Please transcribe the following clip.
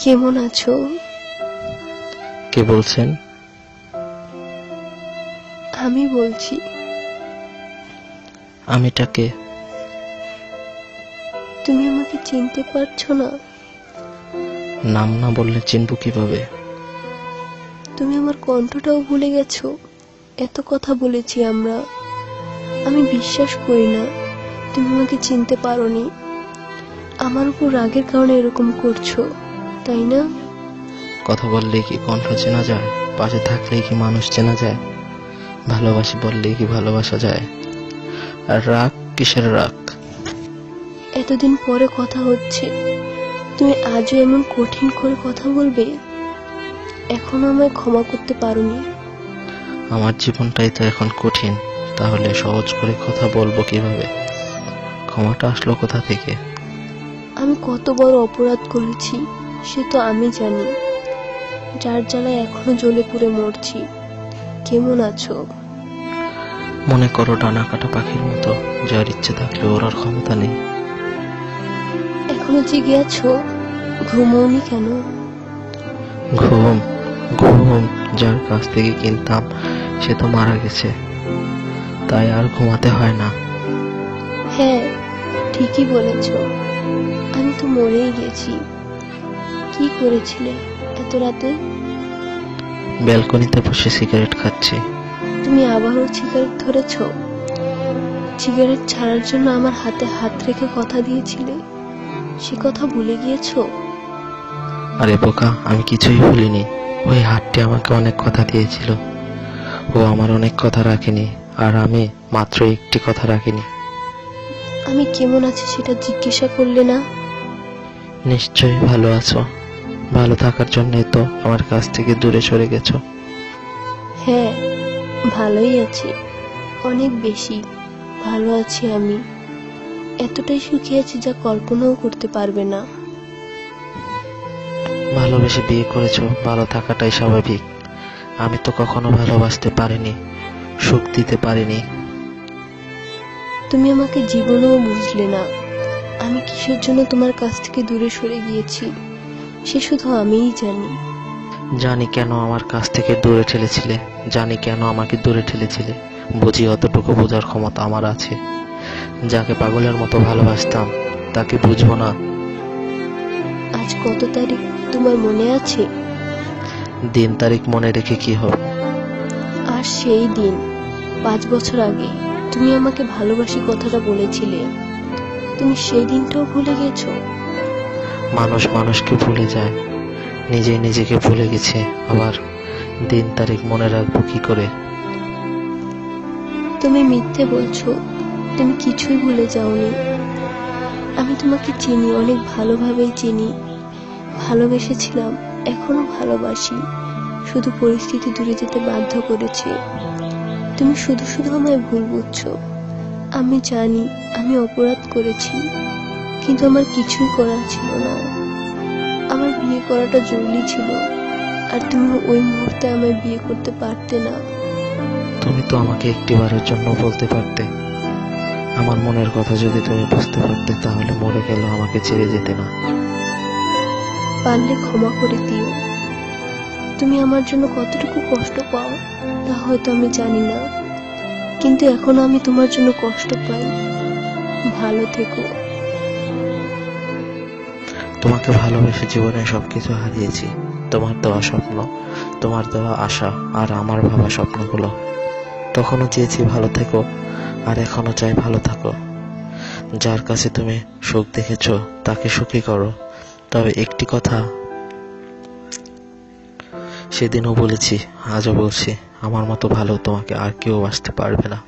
কেমন আছো? কে বলছেন? আমি বলছি। আমিটা কে? তুমি আমাকে চিনতে পারছো না? নাম না বললে চিনব কিভাবে? তুমি আমার কণ্ঠটাও ভুলে গেছো? এত কথা বলেছি আমরা। আমি বিশ্বাস করি না তুমি আমাকে চিনতে পারোনি। আমার উপর রাগের কারণে এরকম করছো, তাই না? কথা বললেই কি কণ্ঠ চেনা যায়? পাশে থাকলেই কি মানুষ চেনা যায়? ভালোবাসি বললেই কি ভালোবাসা যায়? আর রাগ কিসের রাগ? এতদিন পরে কথা হচ্ছে, তুমি আজও এমন কঠিন করে কথা বলবে? এখনো আমায় ক্ষমা করতে পারোনি? আমার জীবনটাই তো এখন কঠিন, তাহলে সহজ করে কথা বলবো কিভাবে? ক্ষমাটা আসলো কোথা থেকে? আমি কত বড় অপরাধ করেছি সে তো আমি জানি, যার জ্বালায় এখনো জ্বলে পুড়ে মরছি। কেমন আছো? মনে করো ডানা কাটা পাখির মতো, যার ইচ্ছে থাকলে ওড়ার ক্ষমতা নেই। এখনো জেগে আছো? ঘুমোওনি কেন? ঘুম? ঘুম যার কাছ থেকে কিনতাম সে তো মারা গেছে, তাই আর ঘুমাতে হয় না। হ্যাঁ, ঠিকই বলেছ। আমি তো মরেই গেছি। কি করেছিলে এত রাতে? ব্যালকনিতে বসে সিগারেট খাচ্ছি। তুমি আবারও সিগারেট ধরেছ? সিগারেট ছাড়ার জন্য আমার হাতে হাত রেখে কথা দিয়েছিলে, সে কথা ভুলে গিয়েছো? আরে বোকা, আমি কিছুই ভুলিনি। ওই হাতটি আমাকে অনেক কথা দিয়েছিল। ও আমার অনেক কথা রাখেনি, আর আমি মাত্র একটি কথা রাখিনি। আমি কেমন আছি সেটা জিজ্ঞাসা করলে না? নিশ্চয়ই ভালো আছো। ভালো থাকার জন্যই তো আমার কাছ থেকে দূরে সরে গেছো। হ্যাঁ, ভালোই আছি, অনেক বেশি ভালো আছি আমি। এতটাই সুখী আছি যা কল্পনাও করতে পারবে না। ভালোবেসে বিয়ে করেছো, ভালো থাকাটাই স্বাভাবিক। আমি তো কখনো ভালোবাসতে পারিনি, সুখ দিতে পারিনি। তুমি আমাকে জীবনেও বুঝলে না। আমি কিসের জন্য তোমার কাছ থেকে দূরে সরে গিয়েছি সে শুধু আমিই জানি। জানি কেন আমার কাছ থেকে দূরে ঠেলেছিলে, জানি কেন আমাকে দূরে ঠেলেছিলে। বুঝি অতটুকু বোঝার ক্ষমতা আমার আছে। যাকে পাগলের মতো ভালোবাসতাম তাকে বুঝবো না? আজ কত তারিখ তোমার মনে আছে? দিন তারিখ মনে রেখে কি হবে? আর সেই দিন 5 বছর আগে তুমি আমাকে ভালোবাসি কথাটা বলেছিলে। তুমি সেই দিনটাও ভুলে গেছো? মানুষ মানুষকে ভুলে যায়, নিজেই নিজেকে ভুলে গেছে, আবার দিন তারিখ মনে রাখবো কি করে? তুমি মিথ্যে বলছো, তুমি কিছুই ভুলে যাওনি। আমি তোমাকে চিনি, অনেক ভালোভাবেই চিনি। ভালোবেসেছিলাম, এখনো ভালোবাসি, শুধু পরিস্থিতি দূরে যেতে বাধ্য করেছে। তুমি শুধু শুধু আমায় ভুল বুঝছো। আমি জানি আমি অপরাধ করেছি, কিন্তু আমার কিছুই করার ছিল না। আমার বিয়ে করাটা জরুরি ছিল, আর তুমি ওই মুহূর্তে আমায় বিয়ে করতে পারতে না। তুমি তো আমাকে একটিবারের জন্য বলতে পারতে। আমার মনের কথা যদি তুমি বুঝতে পারতে, তাহলে মরে গেল আমাকে ছেড়ে যেতে না। পারলে ক্ষমা করে দিও। তুমি আমার জন্য কতটুকু কষ্ট পাও তা হয়তো আমি জানি না, কিন্তু এখন আমি তোমার জন্য কষ্ট পাই। ভালো থেকো। তোমাকে ভালোবেসে জীবনে সবকিছু হারিয়েছি। তোমার দেওয়া স্বপ্ন, তোমার দেওয়া আশা, আর আমার ভাবা স্বপ্নগুলো। তখনও চেয়েছি ভালো থেকো, আর এখনো চাই ভালো থাকো। যার কাছে তুমি সুখ দেখেছো তাকে সুখী করো। তবে একটি কথা সেদিনও বলেছি, আজও বলছি, আমার মতো ভালো তোমাকে আর কেউ বাসতে পারবে না।